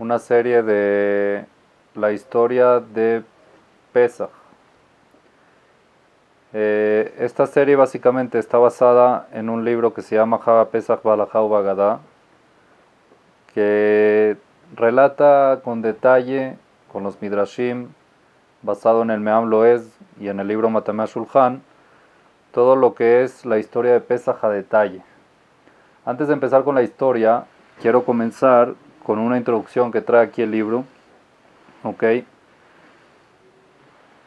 una serie de la historia de Pesach. Esta serie básicamente está basada en un libro que se llama Hava Pesach Balajá Ubagadá, que relata con detalle, con los Midrashim, basado en el Me'am Loez y en el libro Matamea Shulchan, todo lo que es la historia de Pesach a detalle. Antes de empezar con la historia, quiero comenzar con una introducción que trae aquí el libro, ¿ok?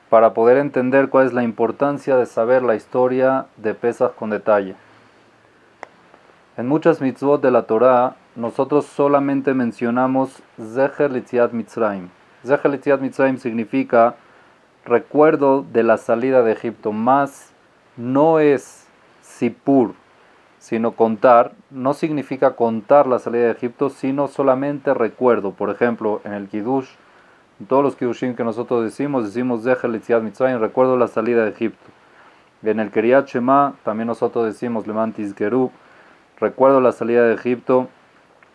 Para poder entender cuál es la importancia de saber la historia de Pesach con detalle. En muchas mitzvot de la Torá, nosotros solamente mencionamos Zecher Litziat Mitzrayim. Zecher Litziat Mitzrayim significa recuerdo de la salida de Egipto, más no es Sipur, sino contar. No significa contar la salida de Egipto, sino solamente recuerdo. Por ejemplo, en el Kiddush, en todos los Kiddushim que nosotros decimos Zecher Litziat Mitzrayim, recuerdo la salida de Egipto. En el Kriyat Shema también nosotros decimos Leman Tizkeru, recuerdo la salida de Egipto.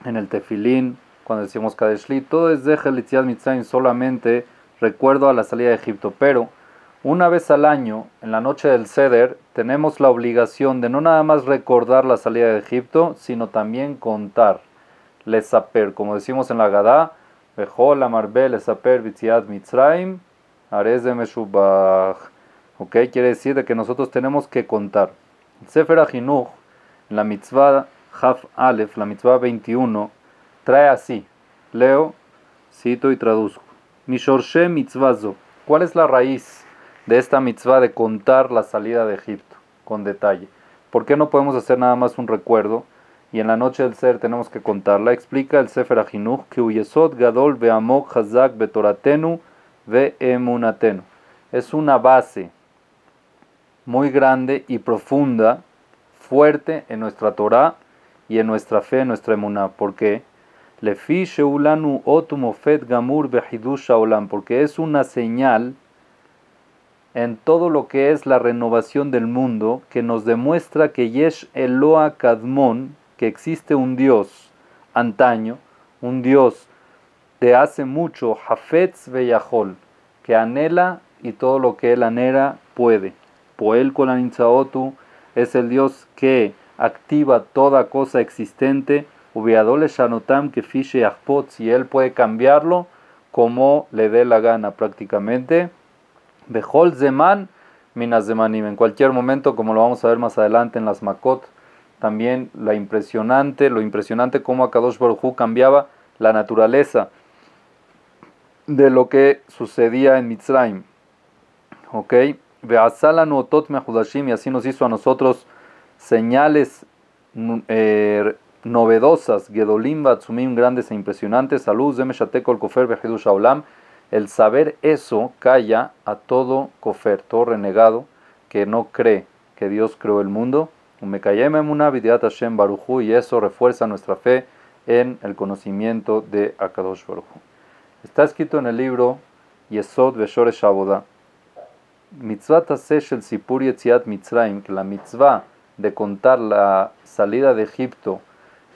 En el Tefilín, cuando decimos Kadesh Li, todo es Zecher Litziat Mitzrayim, solamente recuerdo a la salida de Egipto. Pero una vez al año, en la noche del Seder, tenemos la obligación de no nada más recordar la salida de Egipto, sino también contar. Lesaper, como decimos en la Gadá, Bechol Amarbe Lesaper Vitziat Mitzrayim, Arez de Meshubach. Ok, quiere decir de que nosotros tenemos que contar. Sefer HaChinuch, en la mitzvah Haf Aleph, la mitzvah 21, trae así. Leo, cito y traduzco. Mishorshe mitzvazo. ¿Cuál es la raíz de esta mitzvah de contar la salida de Egipto con detalle? ¿Por qué no podemos hacer nada más un recuerdo y en la noche del ser tenemos que contarla? Explica el Sefer HaChinuch que Uyesod Gadol Ve'amok Hazak Betoratenu Ve'emunatenu. Es una base muy grande y profunda, fuerte en nuestra Torah y en nuestra fe, en nuestra emuná. ¿Por qué? Lefi sheulanu otumofet gamur behidush haolam, porque es una señal en todo lo que es la renovación del mundo que nos demuestra que Yesh Eloa Kadmon, que existe un Dios antaño, un Dios de hace mucho, Hafetz Veyahol, que anhela y todo lo que él anhela puede. Poel Kolanitzaotu es el Dios que activa toda cosa existente, Ubiadole Shanotam que Fishe Achpot, si él puede cambiarlo como le dé la gana prácticamente. Bechol Zeman Minas Zemanim, en cualquier momento, como lo vamos a ver más adelante en las Makot, también lo impresionante cómo Akadosh Baruj Hu cambiaba la naturaleza de lo que sucedía en Mitzrayim. Ok, Ve'asalanu otot mehudashim, y así nos hizo a nosotros señales novedosas, Gedolim Batzumim, grandes e impresionantes, Salud, Zemeshatekol Kofer Behidush Haolam. El saber eso calla a todo kofer, todo renegado que no cree que Dios creó el mundo. Y eso refuerza nuestra fe en el conocimiento de Akadosh Baruj Hu. Está escrito en el libro Yesod Beshoresh Avodah, Mitzvah Taseh el Sipur Yetziat Mitzrayim, que la mitzvah de contar la salida de Egipto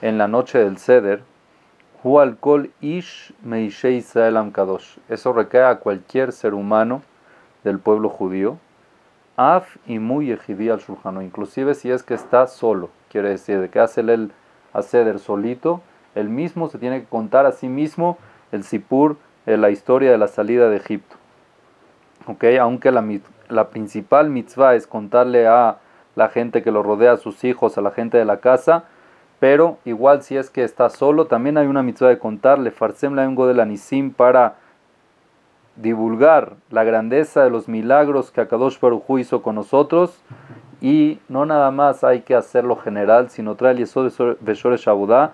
en la noche del Seder, Hu al kol ish meishei Israel am kadosh. Eso recae a cualquier ser humano del pueblo judío. Af y muy ejidí al shulchano, inclusive si es que está solo, quiere decir de que hace el Seder solito, él mismo se tiene que contar a sí mismo el Sipur, la historia de la salida de Egipto. Okay, aunque la principal mitzvah es contarle a la gente que lo rodea, a sus hijos, a la gente de la casa, pero igual si es que está solo, también hay una mitzvah de contarle, Farsem la de la Nisim, para divulgar la grandeza de los milagros que Akadosh Baruj Hu hizo con nosotros, y no nada más hay que hacerlo general, sino trae el Yesod Beshoresh Avodah,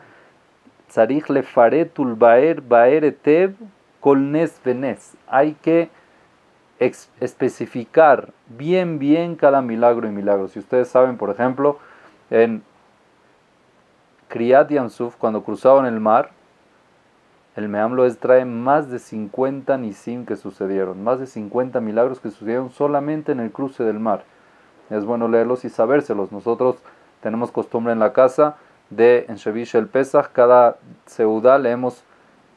Tzarich lefaretul baer etev kol nes venes. Hay que especificar bien cada milagro y milagro. Si ustedes saben, por ejemplo, en Kriyat Yamsuf, cuando cruzaban el mar, el Me'am Loez trae más de 50 nisim que sucedieron, más de 50 milagros que sucedieron solamente en el cruce del mar. Es bueno leerlos y sabérselos. Nosotros tenemos costumbre en la casa de en Shevish el Pesach, cada seudá leemos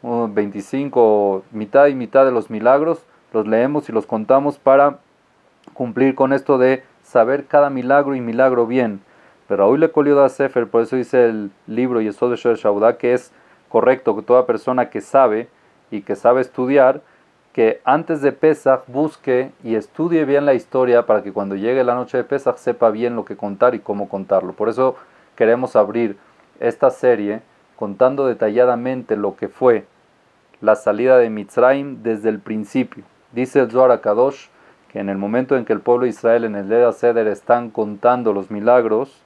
25, mitad y mitad de los milagros, los leemos y los contamos para cumplir con esto de saber cada milagro y milagro bien. Pero hoy le colió da Sefer, por eso dice el libro Yesod de Shaudá, que es correcto que toda persona que sabe y que sabe estudiar, que antes de Pesach busque y estudie bien la historia para que cuando llegue la noche de Pesach sepa bien lo que contar y cómo contarlo. Por eso queremos abrir esta serie contando detalladamente lo que fue la salida de Mitzrayim desde el principio. Dice el Zohar HaKadosh que en el momento en que el pueblo de Israel en el Leil HaSeder están contando los milagros,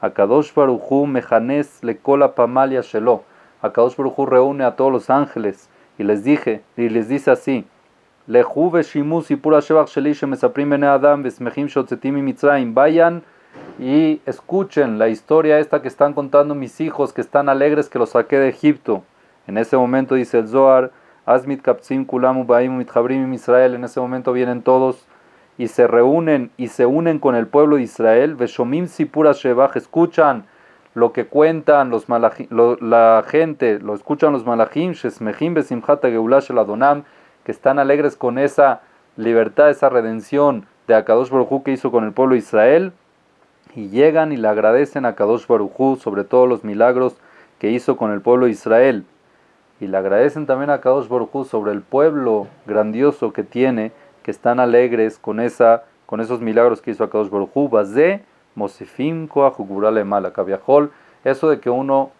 HaKadosh Baruj Hu mejanes lekola pamalia shelo. HaKadosh Baruj Hu reúne a todos los ángeles y les dice así: Lehu veshimu sipur hashevach sheli shemesaprim bnei Adam vesmechim shotzetim miMitzrayim. Vayan y escuchen la historia esta que están contando mis hijos, que están alegres que los saqué de Egipto. En ese momento dice el Zohar: Asmit kapsim kulamu ba'im mitchabrim Israel. En ese momento vienen todos y se reúnen y se unen con el pueblo de Israel. Veshomim sipur hashevach, escuchan lo que cuentan la gente, lo escuchan los malachim, shesmechim besimchat hageulah shel Adonam, que están alegres con esa libertad, esa redención de HaKadosh Baruj Hu que hizo con el pueblo de Israel, y llegan y le agradecen a HaKadosh Baruj Hu sobre todos los milagros que hizo con el pueblo de Israel, y le agradecen también a HaKadosh Baruj Hu sobre el pueblo grandioso que tiene, que están alegres con esos milagros que hizo HaKadosh Baruj Hu. Bazé Mosifim Koach Ugvura Lemala Kaviahol, eso de que uno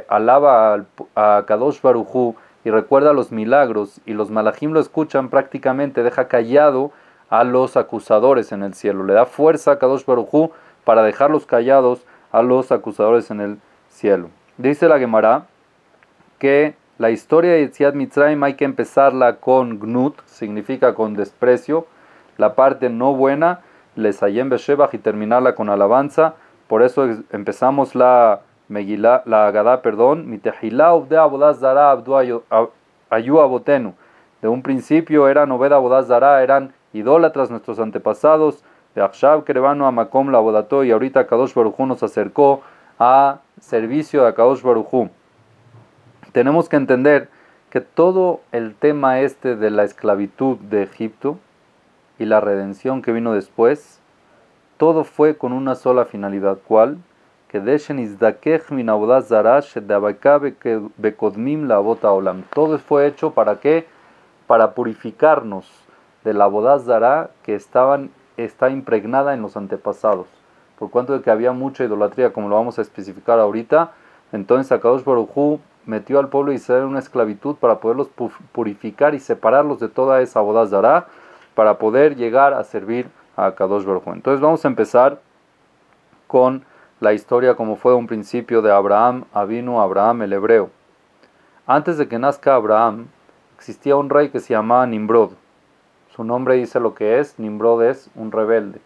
alaba a Kadosh Baruj Hu y recuerda los milagros y los malachim lo escuchan, prácticamente deja callado a los acusadores en el cielo, le da fuerza a Kadosh Baruj Hu para dejarlos callados a los acusadores en el cielo. Dice la Gemara que la historia de Yetziat Mitzrayim hay que empezarla con gnut, significa con desprecio, la parte no buena, lesayem beshebach, y terminarla con alabanza. Por eso empezamos la Megilá, la Agadá, mitehilá uvde abodaz zara abdu ayu abotenu. De un principio eran obed abodaz zara, eran idólatras nuestros antepasados. De achshav kerebanu amakom la abodato, y ahorita Kadosh Baruj Hu nos acercó a servicio de Kadosh Baruj Hu. Tenemos que entender que todo el tema de la esclavitud de Egipto y la redención que vino después, todo fue con una sola finalidad. ¿Cuál? Que deshen izdakech min avodaz zara shedabaka bekodmim la avot haolam. Todo fue hecho ¿para qué? Para purificarnos de la avodaz zara que está impregnada en los antepasados. Por cuanto de que había mucha idolatría, como lo vamos a especificar ahorita, entonces HaKadosh Baruj Hu metió al pueblo de Israel en una esclavitud para poderlos purificar y separarlos de toda esa avodaz zara, para poder llegar a servir a Kadosh Baruj Hu. Entonces vamos a empezar con la historia como fue un principio de Abraham Avinu, Abraham el hebreo. Antes de que nazca Abraham, existía un rey que se llamaba Nimrod. Su nombre dice lo que es: Nimrod es un rebelde.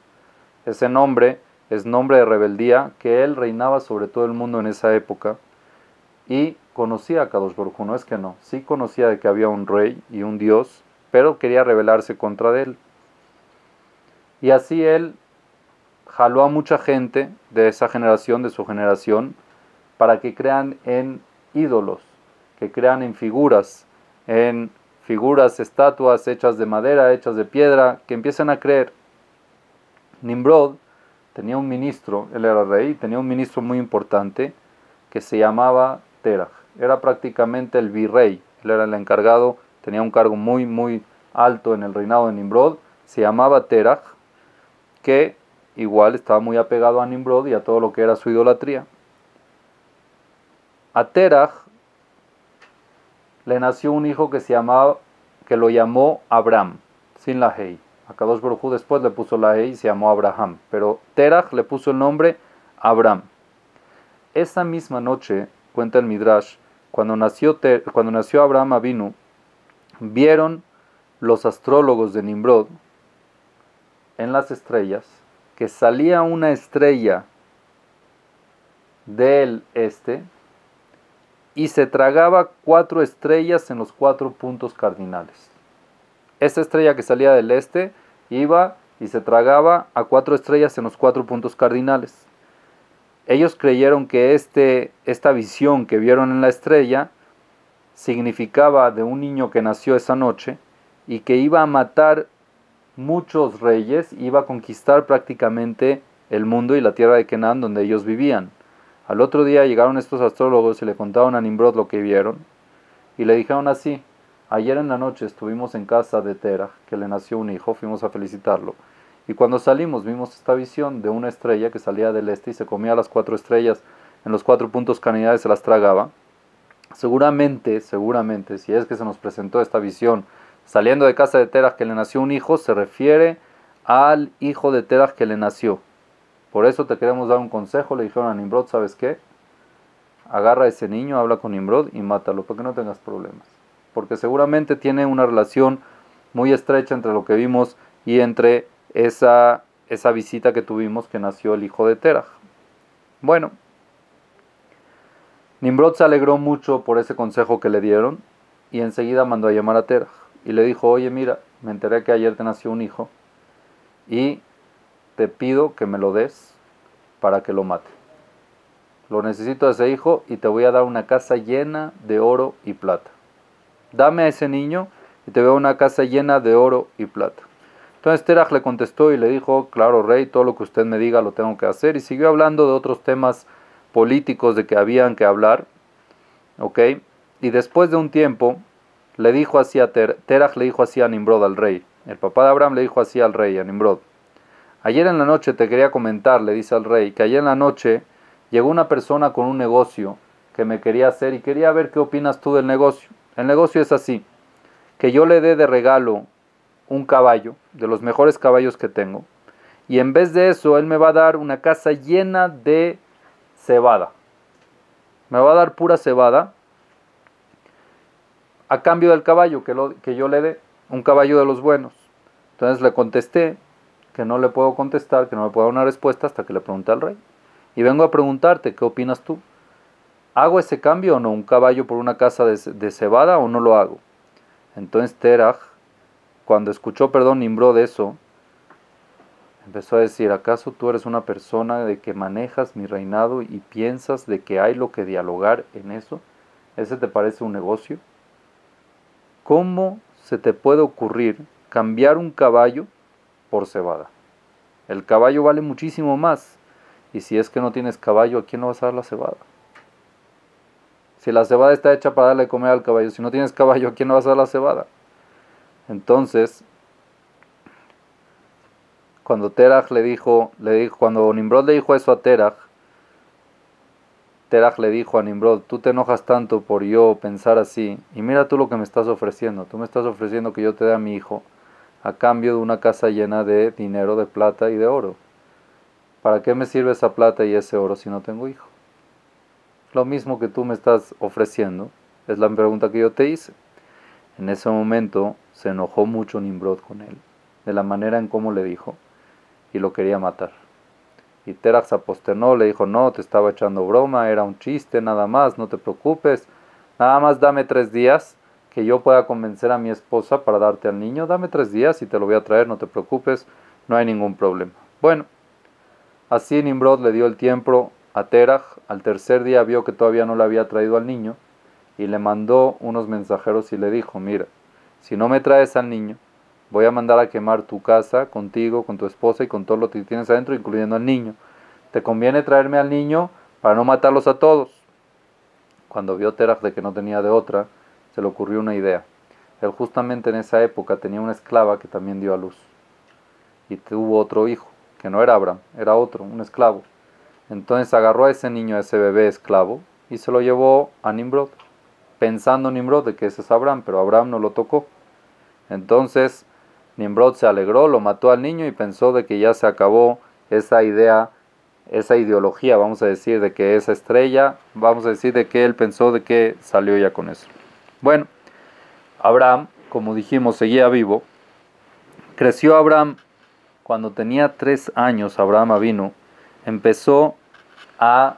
Ese nombre es nombre de rebeldía, que él reinaba sobre todo el mundo en esa época y conocía a Kadosh Baruj Hu. No es que no, sí conocía de que había un rey y un Dios, pero quería rebelarse contra él. Y así él jaló a mucha gente de esa generación, de su generación, para que crean en ídolos, que crean en figuras, estatuas hechas de madera, hechas de piedra, que empiecen a creer. Nimrod tenía un ministro, él era rey, tenía un ministro muy importante que se llamaba Terach. Era prácticamente el virrey, él era el encargado, tenía un cargo muy, muy alto en el reinado de Nimrod, se llamaba Terach, que igual estaba muy apegado a Nimrod y a todo lo que era su idolatría. A Terach le nació un hijo que lo llamó Abram, sin la Hei. A Kadosh Baruj Hu después le puso la Hei y se llamó Abraham, pero Terach le puso el nombre Abram. Esa misma noche, cuenta el Midrash, cuando nació Abraham Avinu, vieron los astrólogos de Nimrod en las estrellas que salía una estrella del este y se tragaba 4 estrellas en los 4 puntos cardinales. Esta estrella que salía del este iba y se tragaba a 4 estrellas en los 4 puntos cardinales. Ellos creyeron que esta visión que vieron en la estrella significaba de un niño que nació esa noche y que iba a matar muchos reyes, iba a conquistar prácticamente el mundo y la tierra de Canaán donde ellos vivían. Al otro día llegaron estos astrólogos y le contaron a Nimrod lo que vieron y le dijeron así: ayer en la noche estuvimos en casa de Terah, que le nació un hijo, fuimos a felicitarlo, y cuando salimos vimos esta visión de una estrella que salía del este y se comía las 4 estrellas en los 4 puntos cardinales, se las tragaba. Seguramente, si es que se nos presentó esta visión saliendo de casa de Terah que le nació un hijo, se refiere al hijo de Terah que le nació. Por eso te queremos dar un consejo. Le dijeron a Nimrod: ¿sabes qué? Agarra a ese niño, habla con Nimrod y mátalo para que no tengas problemas. Porque seguramente tiene una relación muy estrecha entre lo que vimos y entre esa visita que tuvimos que nació el hijo de Terah. Bueno, Nimrod se alegró mucho por ese consejo que le dieron y enseguida mandó a llamar a Terah y le dijo: oye, mira, me enteré que ayer te nació un hijo y te pido que me lo des para que lo mate. Lo necesito a ese hijo y te voy a dar una casa llena de oro y plata. Dame a ese niño y te voy a dar una casa llena de oro y plata. Entonces Terah le contestó y le dijo: claro, rey, todo lo que usted me diga lo tengo que hacer. Y siguió hablando de otros temas políticos de que habían que hablar. ¿Ok? Y después de un tiempo le dijo así a Terah le dijo así a Nimrod, al rey. El papá de Abraham le dijo así al rey, a Nimrod: ayer en la noche te quería comentar, le dice al rey, que ayer en la noche llegó una persona con un negocio que me quería hacer y quería ver qué opinas tú del negocio. El negocio es así: que yo le dé de regalo un caballo, de los mejores caballos que tengo, y en vez de eso él me va a dar una casa llena de cebada. Me va a dar pura cebada a cambio del caballo que yo le dé, un caballo de los buenos. Entonces le contesté que no le puedo contestar, que no me puedo dar una respuesta hasta que le pregunte al rey. Y vengo a preguntarte, ¿qué opinas tú? ¿Hago ese cambio o no? ¿Un caballo por una casa de cebada o no lo hago? Entonces Terah, cuando escuchó, Nimrod eso, empezó a decir: ¿acaso tú eres una persona de que manejas mi reinado y piensas de que hay lo que dialogar en eso? ¿Ese te parece un negocio? ¿Cómo se te puede ocurrir cambiar un caballo por cebada? El caballo vale muchísimo más. Y si es que no tienes caballo, ¿a quién le vas a dar la cebada? Si la cebada está hecha para darle de comer al caballo, si no tienes caballo, ¿a quién le vas a dar la cebada? Entonces, cuando cuando Nimrod le dijo eso a Terah le dijo a Nimrod: tú te enojas tanto por yo pensar así, y mira tú lo que me estás ofreciendo. Tú me estás ofreciendo que yo te dé a mi hijo a cambio de una casa llena de dinero, de plata y de oro. ¿Para qué me sirve esa plata y ese oro si no tengo hijo? Lo mismo que tú me estás ofreciendo es la pregunta que yo te hice. En ese momento se enojó mucho Nimrod con él, de la manera en cómo le dijo, y lo quería matar. Y Terah se aposternó, le dijo: no, te estaba echando broma, era un chiste nada más, no te preocupes, nada más dame 3 días que yo pueda convencer a mi esposa para darte al niño. Dame 3 días y te lo voy a traer, no te preocupes, no hay ningún problema. Bueno, así Nimrod le dio el tiempo a Terah. Al tercer día vio que todavía no le había traído al niño y le mandó unos mensajeros y le dijo: mira, si no me traes al niño, voy a mandar a quemar tu casa contigo, con tu esposa y con todo lo que tienes adentro, incluyendo al niño. Te conviene traerme al niño para no matarlos a todos. Cuando vio Terah de que no tenía de otra, se le ocurrió una idea. Él justamente en esa época tenía una esclava que también dio a luz. Y tuvo otro hijo, que no era Abraham, era otro, un esclavo. Entonces agarró a ese niño, a ese bebé esclavo, y se lo llevó a Nimrod, pensando Nimrod de que ese es Abraham, pero Abraham no lo tocó. Entonces Nimrod se alegró, lo mató al niño y pensó de que ya se acabó esa idea, esa ideología, vamos a decir, de que esa estrella, vamos a decir de que él pensó de que salió ya con eso. Bueno, Abraham, como dijimos, seguía vivo. Creció Abraham. Cuando tenía 3 años, Abraham Avinu empezó a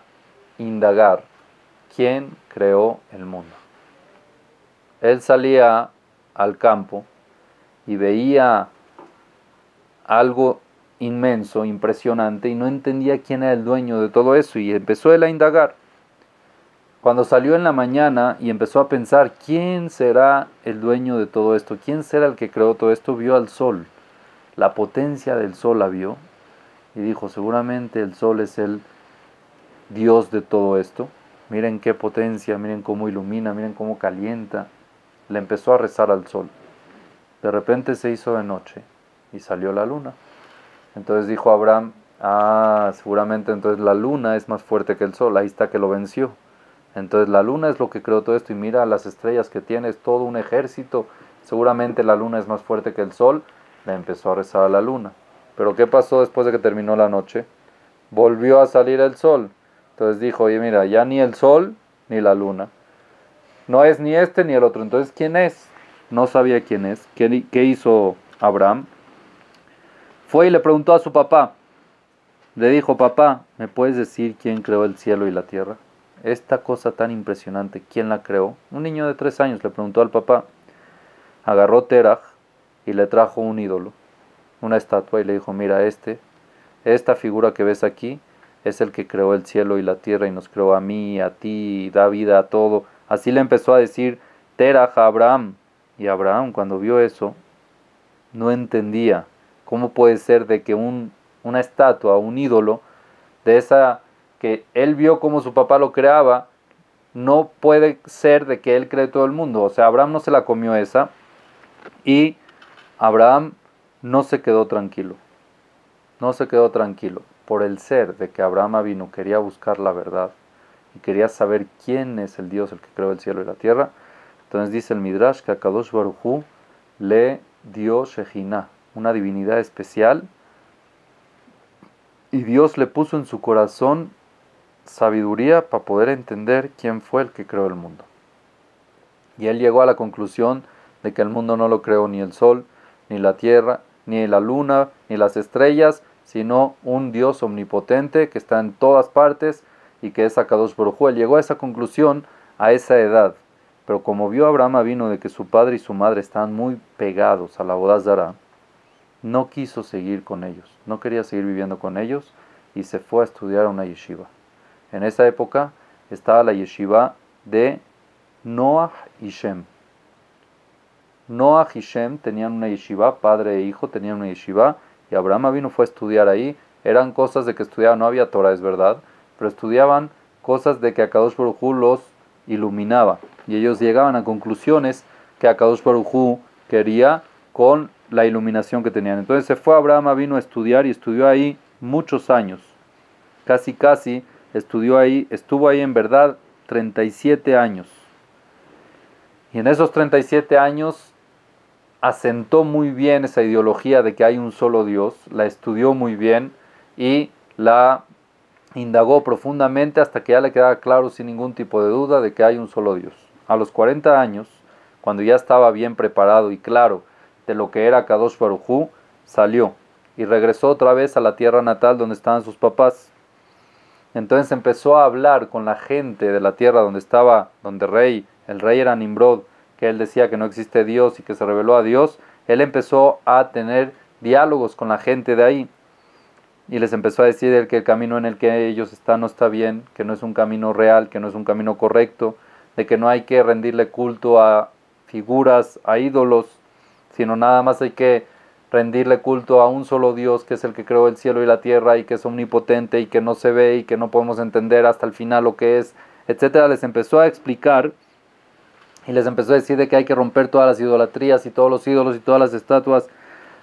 indagar quién creó el mundo. Él salía al campo y veía algo inmenso, impresionante, y no entendía quién era el dueño de todo eso, y empezó él a indagar. cuando salió en la mañana y empezó a pensar, ¿quién será el dueño de todo esto? ¿Quién será el que creó todo esto? Vio al sol, la potencia del sol la vio y dijo, seguramente el sol es el Dios de todo esto. Miren qué potencia, miren cómo ilumina, miren cómo calienta. Le empezó a rezar al sol. De repente se hizo de noche y salió la luna. Entonces dijo Abraham, seguramente entonces la luna es más fuerte que el sol, ahí está que lo venció. Entonces la luna es lo que creó todo esto y mira las estrellas que tiene, es todo un ejército, seguramente la luna es más fuerte que el sol. Le empezó a rezar a la luna. Pero ¿qué pasó después de que terminó la noche? Volvió a salir el sol. Entonces dijo, oye mira, ya ni el sol ni la luna. No es ni este ni el otro. Entonces, ¿quién es? No sabía quién es. ¿Qué hizo Abraham? Fue y le preguntó a su papá. Le dijo, papá, ¿me puedes decir quién creó el cielo y la tierra? Esta cosa tan impresionante, ¿quién la creó? Un niño de 3 años le preguntó al papá. Agarró Teraj y le trajo un ídolo, una estatua, y le dijo, mira, esta figura que ves aquí es el que creó el cielo y la tierra y nos creó a mí, a ti, y da vida a todo. Así le empezó a decir Teraj a Abraham. Y Abraham, cuando vio eso, no entendía cómo puede ser de que una estatua, un ídolo, de esa que él vio como su papá lo creaba, no puede ser de que él cree todo el mundo. O sea, Abraham no se la comió esa y Abraham no se quedó tranquilo. No se quedó tranquilo por el ser de que Abraham vino, quería buscar la verdad y quería saber quién es el Dios el que creó el cielo y la tierra. Entonces dice el Midrash que a Kadosh Baruj Hu le dio Shejinah, una divinidad especial, y Dios le puso en su corazón sabiduría para poder entender quién fue el que creó el mundo. Y él llegó a la conclusión de que el mundo no lo creó ni el sol, ni la tierra, ni la luna, ni las estrellas, sino un Dios omnipotente que está en todas partes y que es Akadosh Baruj Hu. Él llegó a esa conclusión a esa edad. Pero como vio Abraham vino de que su padre y su madre estaban muy pegados a la boda Zará, no quiso seguir con ellos, no quería seguir viviendo con ellos y se fue a estudiar a una yeshiva. En esa época estaba la yeshiva de Noach y Shem. Noach y Shem tenían una yeshiva, padre e hijo tenían una yeshiva, y Abraham vino fue a estudiar ahí. Eran cosas de que estudiaban, no había Torah, es verdad, pero estudiaban cosas de que Akadosh Baruj Hu los iluminaba. Y ellos llegaban a conclusiones que Akadosh Baruj Hu quería con la iluminación que tenían. Entonces se fue Abraham vino a estudiar y estudió ahí muchos años. Casi estudió ahí, estuvo ahí en verdad 37 años. Y en esos 37 años asentó muy bien esa ideología de que hay un solo Dios, la estudió muy bien y la indagó profundamente hasta que ya le quedaba claro sin ningún tipo de duda de que hay un solo Dios. A los 40 años, cuando ya estaba bien preparado y claro de lo que era Kadosh Baruj Hu, salió y regresó otra vez a la tierra natal donde estaban sus papás. Entonces empezó a hablar con la gente de la tierra donde estaba, el rey era Nimrod, que él decía que no existe Dios y que se reveló a Dios. Él empezó a tener diálogos con la gente de ahí y les empezó a decir que el camino en el que ellos están no está bien, que no es un camino real, que no es un camino correcto, de que no hay que rendirle culto a figuras, a ídolos, sino nada más hay que rendirle culto a un solo Dios, que es el que creó el cielo y la tierra y que es omnipotente y que no se ve y que no podemos entender hasta el final lo que es, etcétera. Les empezó a explicar y les empezó a decir de que hay que romper todas las idolatrías y todos los ídolos y todas las estatuas.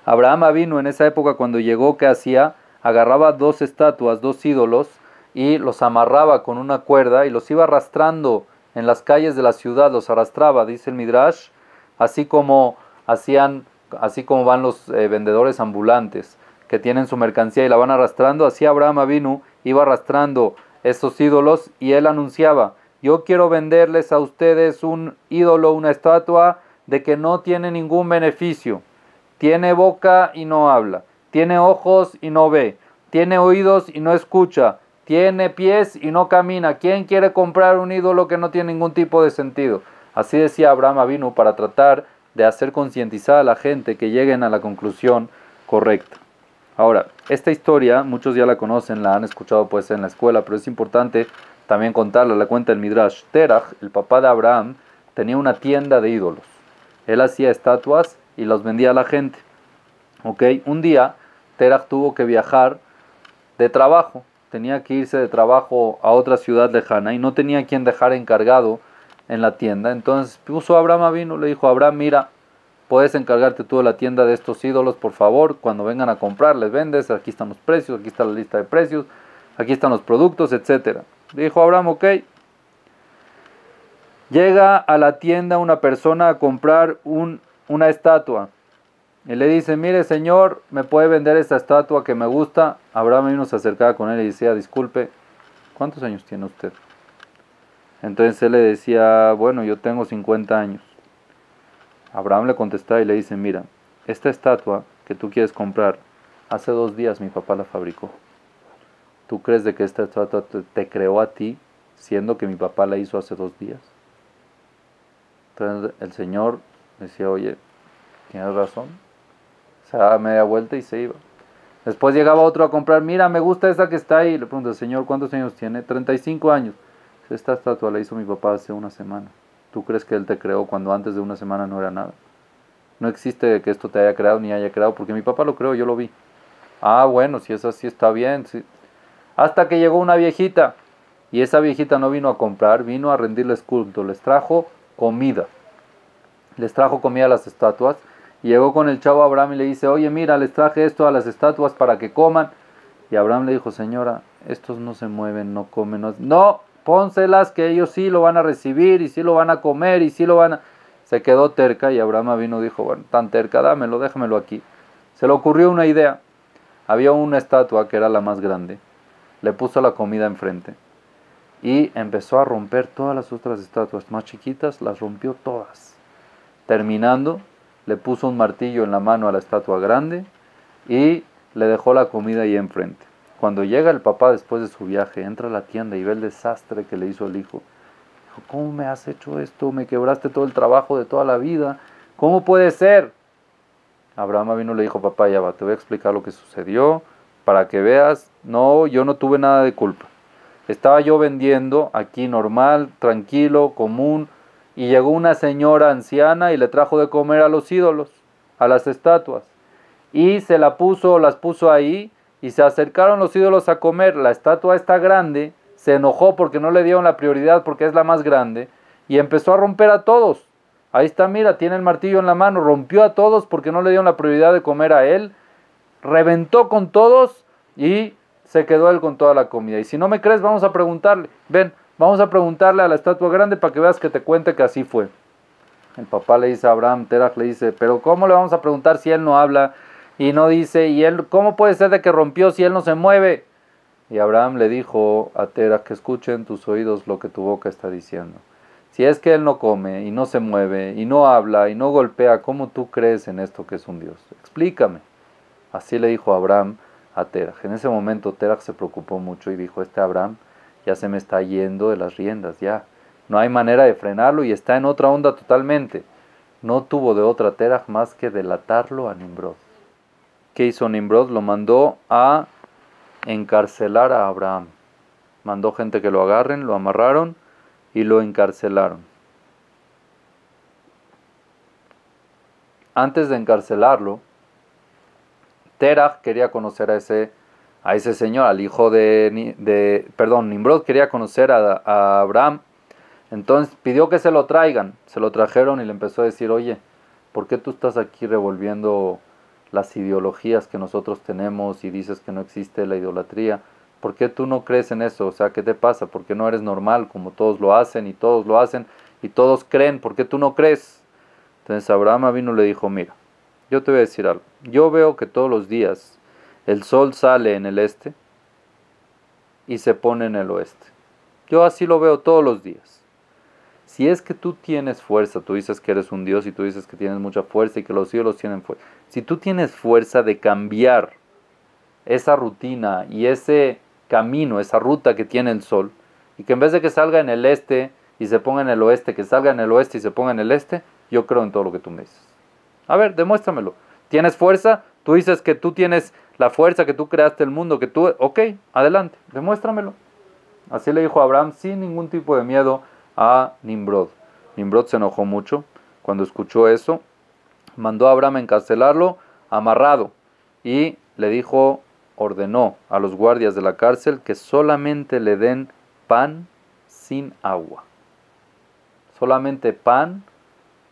Abraham vino en esa época cuando llegó, ¿qué hacía? Agarraba 2 estatuas, 2 ídolos y los amarraba con una cuerda y los iba arrastrando en las calles de la ciudad, los arrastraba, dice el Midrash, así como van los vendedores ambulantes que tienen su mercancía y la van arrastrando. Así Abraham Avinu iba arrastrando esos ídolos y él anunciaba: yo quiero venderles a ustedes un ídolo, una estatua de que no tiene ningún beneficio. Tiene boca y no habla, tiene ojos y no ve, tiene oídos y no escucha, tiene pies y no camina. ¿Quién quiere comprar un ídolo que no tiene ningún tipo de sentido? Así decía Abraham Avinu para tratar de hacer concientizar a la gente que lleguen a la conclusión correcta. Ahora, esta historia muchos ya la conocen, la han escuchado pues en la escuela, pero es importante también contarle, le cuenta el Midrash. Terach, el papá de Abraham, tenía una tienda de ídolos. Él hacía estatuas y los vendía a la gente. ¿Ok? Un día, Terach tuvo que viajar de trabajo. Tenía que irse de trabajo a otra ciudad lejana y no tenía quien dejar encargado en la tienda. Entonces puso a Abraham vino, le dijo a Abraham, mira, puedes encargarte tú de la tienda de estos ídolos, por favor, cuando vengan a comprar, les vendes, aquí están los precios, aquí está la lista de precios, aquí están los productos, etcétera. Dijo Abraham, ok. Llega a la tienda una persona a comprar una estatua. Y le dice, mire señor, ¿me puede vender esta estatua que me gusta? Abraham vino, se acercaba con él y decía, disculpe, ¿cuántos años tiene usted? Entonces él le decía, bueno, yo tengo 50 años. Abraham le contestaba y le dice, mira, esta estatua que tú quieres comprar, hace 2 días mi papá la fabricó. ¿Tú crees de que esta estatua te creó a ti, siendo que mi papá la hizo hace 2 días? Entonces el señor decía, oye, tienes razón. Se daba media vuelta y se iba. Después llegaba otro a comprar, mira, me gusta esa que está ahí. Le pregunta, señor, ¿cuántos años tiene? 35 años. Esta estatua la hizo mi papá hace una semana. ¿Tú crees que él te creó cuando antes de una semana no era nada? No existe que esto te haya creado ni haya creado, porque mi papá lo creó, yo lo vi. Ah, bueno, si es así está bien. Sí. Hasta que llegó una viejita. Y esa viejita no vino a comprar, vino a rendirles culto. Les trajo comida. Les trajo comida a las estatuas. Y llegó con el chavo Abraham y le dice, oye, mira, les traje esto a las estatuas para que coman. Y Abraham le dijo, señora, estos no se mueven, no comen. No, pónselas que ellos sí lo van a recibir y sí lo van a comer y sí lo van a... Se quedó terca y Abraham vino y dijo, bueno, tan terca, dámelo, déjamelo aquí. Se le ocurrió una idea. Había una estatua que era la más grande. Le puso la comida enfrente. Y empezó a romper todas las otras estatuas más chiquitas, las rompió todas. Terminando, le puso un martillo en la mano a la estatua grande y le dejó la comida ahí enfrente. Cuando llega el papá después de su viaje, entra a la tienda y ve el desastre que le hizo el hijo. Dijo, ¿cómo me has hecho esto? Me quebraste todo el trabajo de toda la vida. ¿Cómo puede ser? Abraham vino y le dijo, papá, ya va, te voy a explicar lo que sucedió para que veas. No, yo no tuve nada de culpa. Estaba yo vendiendo aquí normal, tranquilo, común, y llegó una señora anciana y le trajo de comer a los ídolos, a las estatuas. Y las puso ahí, y se acercaron los ídolos a comer. La estatua está grande, se enojó porque no le dieron la prioridad porque es la más grande, y empezó a romper a todos. Ahí está, mira, tiene el martillo en la mano, rompió a todos porque no le dieron la prioridad de comer a él, reventó con todos y se quedó él con toda la comida. Y si no me crees, vamos a preguntarle. Ven, vamos a preguntarle a la estatua grande para que veas que te cuente que así fue. El papá le dice a Abraham, Terach le dice, pero ¿cómo le vamos a preguntar si él no habla y no dice? ¿Y él cómo puede ser de que rompió si él no se mueve? Y Abraham le dijo a Terach, que escuchen tus oídos lo que tu boca está diciendo. Si es que él no come y no se mueve y no habla y no golpea, ¿cómo tú crees en esto que es un Dios? Explícame. Así le dijo Abraham a Terach. En ese momento Terach se preocupó mucho y dijo, este Abraham ya se me está yendo de las riendas, ya. No hay manera de frenarlo y está en otra onda totalmente. No tuvo de otra Terach más que delatarlo a Nimrod. ¿Qué hizo Nimrod? Lo mandó a encarcelar a Abraham. Mandó gente que lo agarren, lo amarraron y lo encarcelaron. Antes de encarcelarlo, Terach quería conocer a ese señor, al hijo Nimrod quería conocer a Abraham. Entonces pidió que se lo traigan. Se lo trajeron y le empezó a decir, oye, ¿por qué tú estás aquí revolviendo las ideologías que nosotros tenemos y dices que no existe la idolatría? ¿Por qué tú no crees en eso? O sea, ¿qué te pasa? ¿Por qué no eres normal como todos lo hacen y todos lo hacen y todos creen? ¿Por qué tú no crees? Entonces Abraham vino y le dijo, mira, yo te voy a decir algo. Yo veo que todos los días el sol sale en el este y se pone en el oeste. Yo así lo veo todos los días. Si es que tú tienes fuerza, tú dices que eres un Dios y tú dices que tienes mucha fuerza y que los ídolos tienen fuerza. Si tú tienes fuerza de cambiar esa rutina y ese camino, esa ruta que tiene el sol, y que en vez de que salga en el este y se ponga en el oeste, que salga en el oeste y se ponga en el este, yo creo en todo lo que tú me dices. A ver, demuéstramelo. ¿Tienes fuerza? Tú dices que tú tienes la fuerza, que tú creaste el mundo, que tú... Ok, adelante, demuéstramelo. Así le dijo Abraham sin ningún tipo de miedo a Nimrod. Nimrod se enojó mucho cuando escuchó eso. Mandó a Abraham encarcelarlo amarrado y le dijo, ordenó a los guardias de la cárcel que solamente le den pan sin agua. Solamente pan,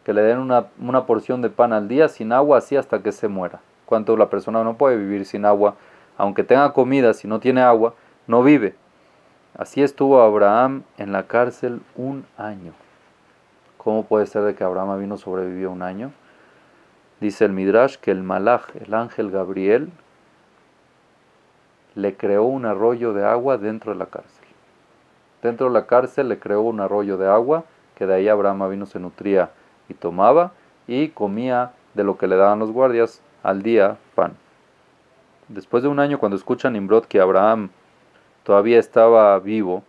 que le den una porción de pan al día sin agua, así hasta que se muera. Cuánto la persona no puede vivir sin agua, aunque tenga comida, si no tiene agua, no vive. Así estuvo Abraham en la cárcel 1 año. ¿Cómo puede ser de que Abraham vino sobrevivió 1 año? Dice el Midrash que el Malaj, el ángel Gabriel, le creó un arroyo de agua dentro de la cárcel. Dentro de la cárcel le creó un arroyo de agua, que de ahí Abraham vino se nutría y tomaba, y comía de lo que le daban los guardias al día pan. Después de 1 año, cuando escucha Nimrod que Abraham todavía estaba vivo,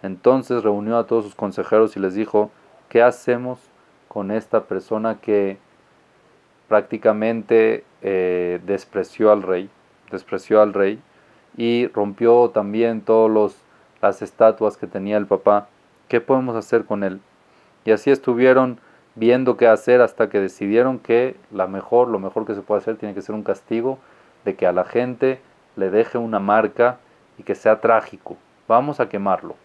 entonces reunió a todos sus consejeros y les dijo, ¿qué hacemos con esta persona que prácticamente despreció al rey y rompió también todas las estatuas que tenía el papá? ¿Qué podemos hacer con él? Y así estuvieron viendo qué hacer hasta que decidieron que lo mejor que se puede hacer tiene que ser un castigo de que a la gente le deje una marca y que sea trágico. Vamos a quemarlo.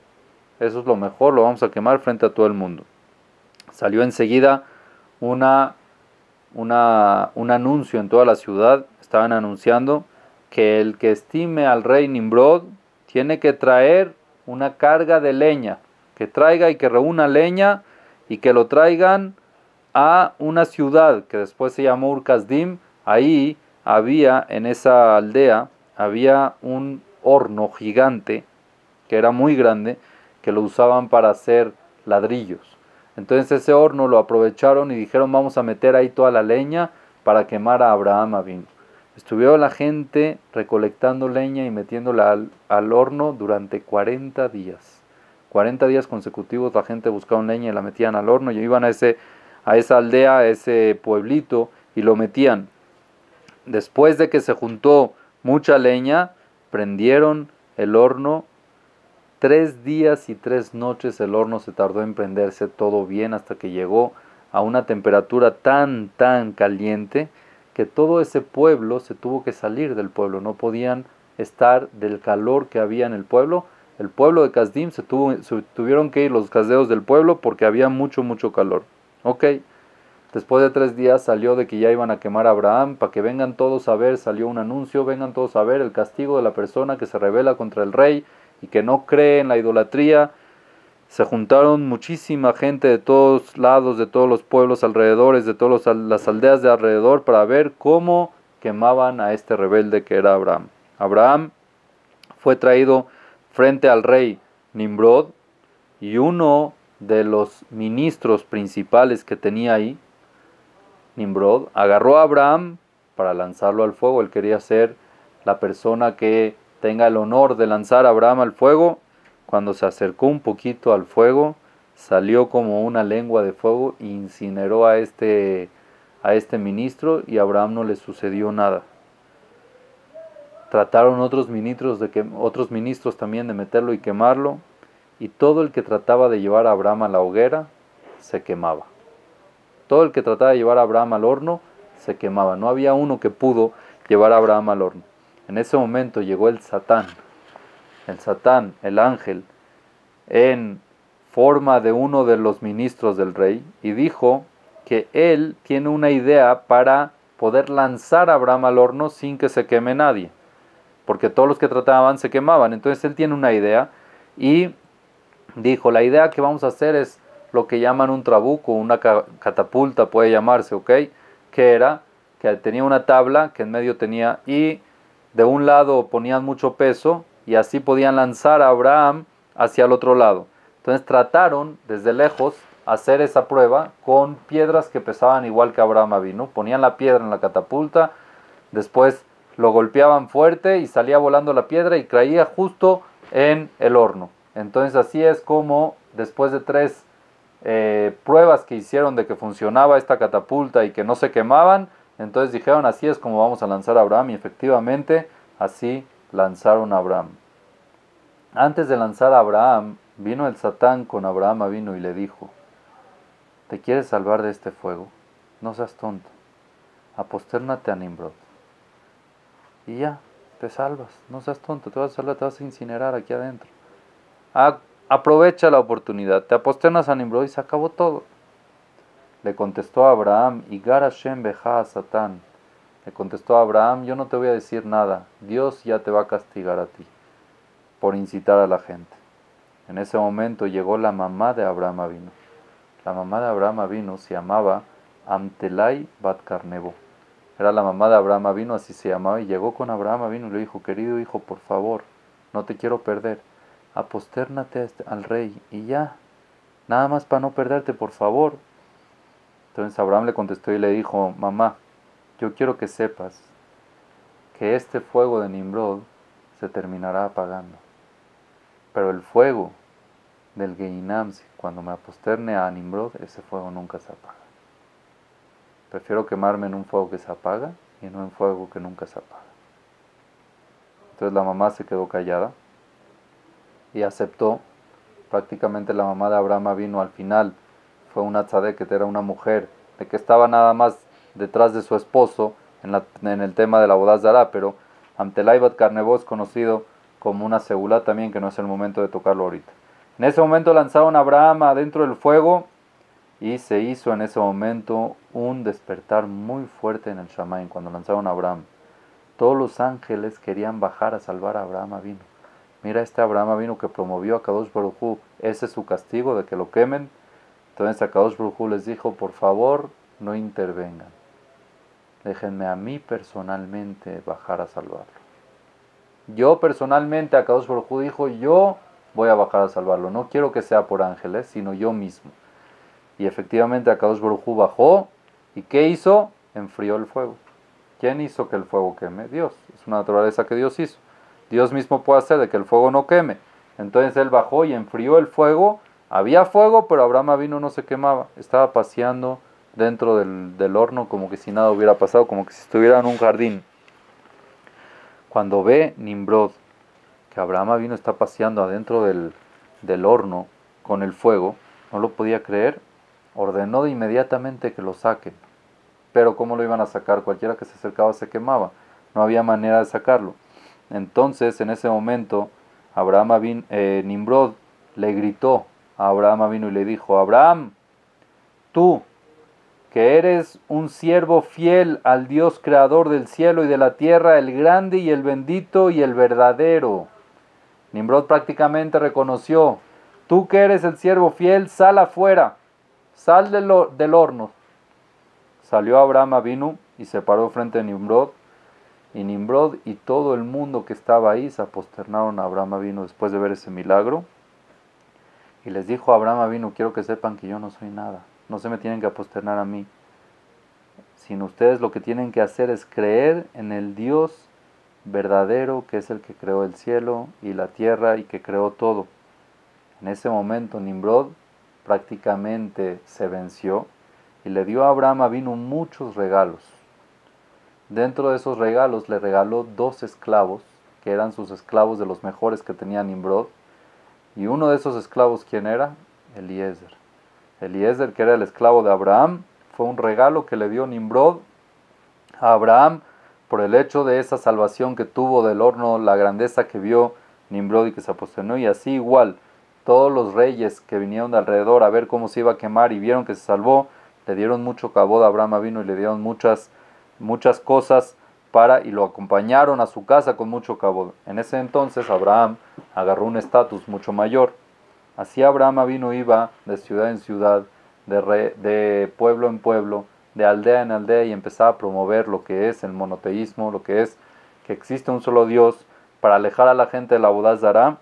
Eso es lo mejor, lo vamos a quemar frente a todo el mundo. Salió enseguida un anuncio en toda la ciudad. Estaban anunciando que el que estime al rey Nimrod tiene que traer una carga de leña, que traiga y que reúna leña y que lo traigan a una ciudad que después se llamó Ur-Kasdim. Ahí había, en esa aldea, había un horno gigante que era muy grande, que lo usaban para hacer ladrillos. Entonces ese horno lo aprovecharon y dijeron, vamos a meter ahí toda la leña para quemar a Abraham Avinu. Estuvieron la gente recolectando leña y metiéndola al horno durante 40 días. 40 días consecutivos la gente buscaba leña y la metían al horno y iban a esa aldea, a ese pueblito y lo metían. Después de que se juntó mucha leña, prendieron el horno. 3 días y 3 noches el horno se tardó en prenderse todo bien hasta que llegó a una temperatura tan caliente que todo ese pueblo se tuvo que salir del pueblo. No podían estar del calor que había en el pueblo. El pueblo de Kasdim se tuvieron que ir los caldeos del pueblo porque había mucho calor. Ok, después de 3 días salió de que ya iban a quemar a Abraham, para que vengan todos a ver, salió un anuncio, vengan todos a ver el castigo de la persona que se rebela contra el rey y que no cree en la idolatría. Se juntaron muchísima gente de todos lados, de todos los pueblos alrededores, de todas las aldeas de alrededor, para ver cómo quemaban a este rebelde que era Abraham. Abraham fue traído frente al rey Nimrod y uno de los ministros principales que tenía ahí, Nimrod, agarró a Abraham para lanzarlo al fuego. Él quería ser la persona que tenga el honor de lanzar a Abraham al fuego. Cuando se acercó un poquito al fuego, salió como una lengua de fuego e incineró a este ministro, y a Abraham no le sucedió nada. Trataron otros ministros también de meterlo y quemarlo, y todo el que trataba de llevar a Abraham a la hoguera se quemaba. Todo el que trataba de llevar a Abraham al horno se quemaba. No había uno que pudo llevar a Abraham al horno. En ese momento llegó el Satán, el ángel, en forma de uno de los ministros del rey, y dijo que él tiene una idea para poder lanzar a Abraham al horno sin que se queme nadie, porque todos los que trataban se quemaban. Entonces él tiene una idea y dijo, la idea que vamos a hacer es lo que llaman un trabuco, una catapulta puede llamarse, ¿ok? Que era que tenía una tabla que en medio tenía, y de un lado ponían mucho peso y así podían lanzar a Abraham hacia el otro lado. Entonces trataron desde lejos hacer esa prueba con piedras que pesaban igual que Abraham vino. Ponían la piedra en la catapulta, después lo golpeaban fuerte y salía volando la piedra y caía justo en el horno. Entonces así es como después de 3 pruebas que hicieron de que funcionaba esta catapulta y que no se quemaban, entonces dijeron, así es como vamos a lanzar a Abraham, y efectivamente así lanzaron a Abraham. Antes de lanzar a Abraham, vino el Satán con Abraham vino y le dijo, ¿te quieres salvar de este fuego? No seas tonto, apostérnate a Nimrod. Y ya, te salvas, no seas tonto, te vas a salvar, te vas a incinerar aquí adentro. Aprovecha la oportunidad, te aposternas a Nimrod y se acabó todo. Le contestó a Abraham, Igar Hashem beja a Satán. Le contestó a Abraham, yo no te voy a decir nada, Dios ya te va a castigar a ti por incitar a la gente. En ese momento llegó la mamá de Abraham Avinu. La mamá de Abraham Avinu se llamaba Amtelai Bat Carnebo. Era la mamá de Abraham Avinu, así se llamaba, y llegó con Abraham Avinu y le dijo, querido hijo, por favor, no te quiero perder, apostérnate al rey, y ya, nada más para no perderte, por favor. Entonces Abraham le contestó y le dijo, mamá, yo quiero que sepas que este fuego de Nimrod se terminará apagando, pero el fuego del Geinam, cuando me aposterne a Nimrod, ese fuego nunca se apaga. Prefiero quemarme en un fuego que se apaga y no en fuego que nunca se apaga. Entonces la mamá se quedó callada y aceptó. Prácticamente la mamá de Abraham vino al final, fue una tzadeket, era una mujer, de que estaba nada más detrás de su esposo en el tema de la boda zará, pero Amtelai Bat Carnebo es conocido como una segulá también, que no es el momento de tocarlo ahorita. En ese momento lanzaron a Abraham adentro del fuego y se hizo en ese momento un despertar muy fuerte en el Shamayim cuando lanzaron a Abraham. Todos los ángeles querían bajar a salvar a Abraham vino. Mira este Abraham vino que promovió a Kadosh Baruj Hu, ese es su castigo de que lo quemen. Entonces a Kadosh Baruj Hu les dijo, por favor, no intervengan. Déjenme a mí personalmente bajar a salvarlo. Yo personalmente, a Kadosh Baruj Hu dijo, yo voy a bajar a salvarlo. No quiero que sea por ángeles, sino yo mismo. Y efectivamente Akadosh Baruj Hu bajó, ¿y qué hizo? Enfrió el fuego. ¿Quién hizo que el fuego queme? Dios. Es una naturaleza que Dios hizo. Dios mismo puede hacer de que el fuego no queme. Entonces él bajó y enfrió el fuego. Había fuego, pero Abraham vino no se quemaba. Estaba paseando dentro del horno como que si nada hubiera pasado, como que si estuviera en un jardín. Cuando ve Nimrod que Abraham vino está paseando adentro del horno con el fuego, no lo podía creer. Ordenó de inmediatamente que lo saquen. Pero ¿cómo lo iban a sacar? Cualquiera que se acercaba se quemaba. No había manera de sacarlo. Entonces, en ese momento, Nimrod le gritó a Abraham vino y le dijo, Abraham, tú, que eres un siervo fiel al Dios creador del cielo y de la tierra, el grande y el bendito y el verdadero. Nimrod prácticamente reconoció, tú que eres el siervo fiel, sal afuera. Sal del horno. Salió Abraham vino y se paró frente a Nimrod. Y Nimrod y todo el mundo que estaba ahí se posternaron a Abraham vino después de ver ese milagro. Y les dijo a Abraham vino, quiero que sepan que yo no soy nada. No se me tienen que posternar a mí. Sino ustedes lo que tienen que hacer es creer en el Dios verdadero, que es el que creó el cielo y la tierra y que creó todo. En ese momento Nimrod prácticamente se venció y le dio a Abraham vino muchos regalos. Dentro de esos regalos le regaló 2 esclavos, que eran sus esclavos de los mejores que tenía Nimrod. Y uno de esos esclavos, ¿quién era? Eliezer. Eliezer, que era el esclavo de Abraham, fue un regalo que le dio Nimrod a Abraham por el hecho de esa salvación que tuvo del horno, la grandeza que vio Nimrod y que se aposternó. Y así igual, todos los reyes que vinieron de alrededor a ver cómo se iba a quemar y vieron que se salvó, le dieron mucho cabod a Abraham vino y le dieron muchas cosas y lo acompañaron a su casa con mucho cabod. En ese entonces Abraham agarró un estatus mucho mayor. Así Abraham vino iba de ciudad en ciudad, de pueblo en pueblo, de aldea en aldea y empezaba a promover lo que es el monoteísmo, lo que es que existe un solo Dios para alejar a la gente de la boda zará.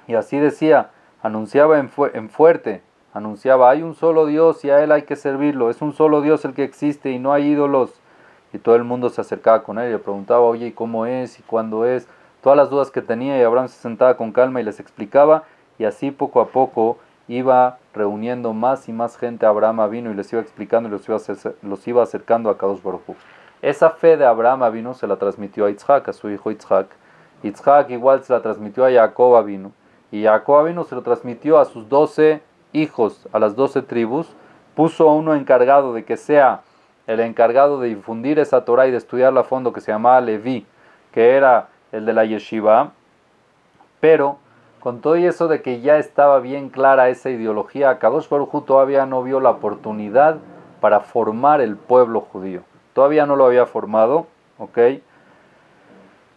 Y así decía, anunciaba en fuerte, anunciaba, hay un solo Dios y a Él hay que servirlo, es un solo Dios el que existe y no hay ídolos. Y todo el mundo se acercaba con él y le preguntaba, oye, ¿y cómo es? ¿Y cuándo es? Todas las dudas que tenía y Abraham se sentaba con calma y les explicaba y así poco a poco iba reuniendo más y más gente. Abraham vino y les iba explicando y los iba acercando a Kadosh Baruj Hu. Esa fe de Abraham vino se la transmitió a Yitzhak, a su hijo Yitzhak, Yitzhak igual se la transmitió a Jacob Avinu, y Jacob Avinu se lo transmitió a sus 12 hijos, a las 12 tribus, puso a uno encargado de que sea el encargado de difundir esa Torah y de estudiarla a fondo, que se llamaba Leví, que era el de la yeshiva, pero con todo eso de que ya estaba bien clara esa ideología, Kadosh Baruj Hu todavía no vio la oportunidad para formar el pueblo judío. Todavía no lo había formado, ¿ok?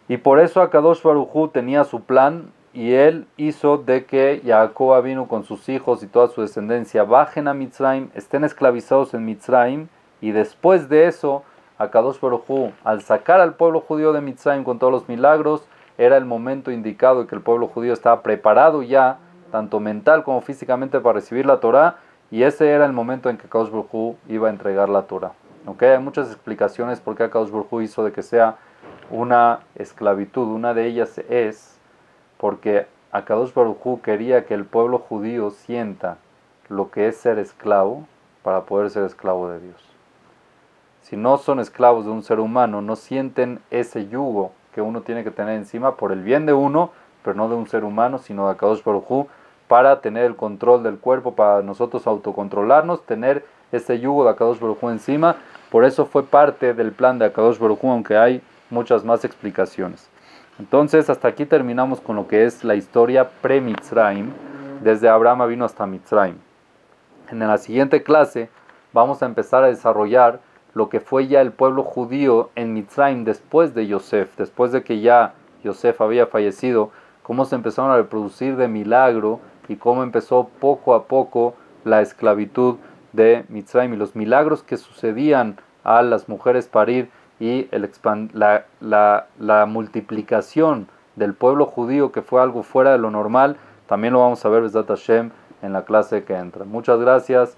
Y por eso Akadosh Baruj Hu tenía su plan y él hizo de que Jacob vino con sus hijos y toda su descendencia bajen a Mitzrayim, estén esclavizados en Mitzrayim, y después de eso Akadosh Baruj Hu, al sacar al pueblo judío de Mitzrayim con todos los milagros, era el momento indicado de que el pueblo judío estaba preparado ya, tanto mental como físicamente, para recibir la Torah, y ese era el momento en que Akadosh Baruj Hu iba a entregar la Torah. ¿Okay? Hay muchas explicaciones por qué Akadosh Baruj Hu hizo de que sea una esclavitud. Una de ellas es porque Akadosh Baruj Hu quería que el pueblo judío sienta lo que es ser esclavo para poder ser esclavo de Dios. Si no son esclavos de un ser humano, no sienten ese yugo que uno tiene que tener encima por el bien de uno, pero no de un ser humano, sino de Akadosh Baruj Hu, para tener el control del cuerpo, para nosotros autocontrolarnos, tener ese yugo de Akadosh Baruj Hu encima. Por eso fue parte del plan de Akadosh Baruj Hu, aunque hay muchas más explicaciones. Entonces, hasta aquí terminamos con lo que es la historia pre-Mitzrayim, desde Abraham vino hasta Mitzrayim. En la siguiente clase vamos a empezar a desarrollar lo que fue ya el pueblo judío en Mitzrayim después de Yosef, después de que ya Yosef había fallecido, cómo se empezaron a reproducir de milagro y cómo empezó poco a poco la esclavitud de Mitzrayim y los milagros que sucedían a las mujeres parir y la multiplicación del pueblo judío, que fue algo fuera de lo normal. También lo vamos a ver, Besat Hashem, en la clase que entra. Muchas gracias.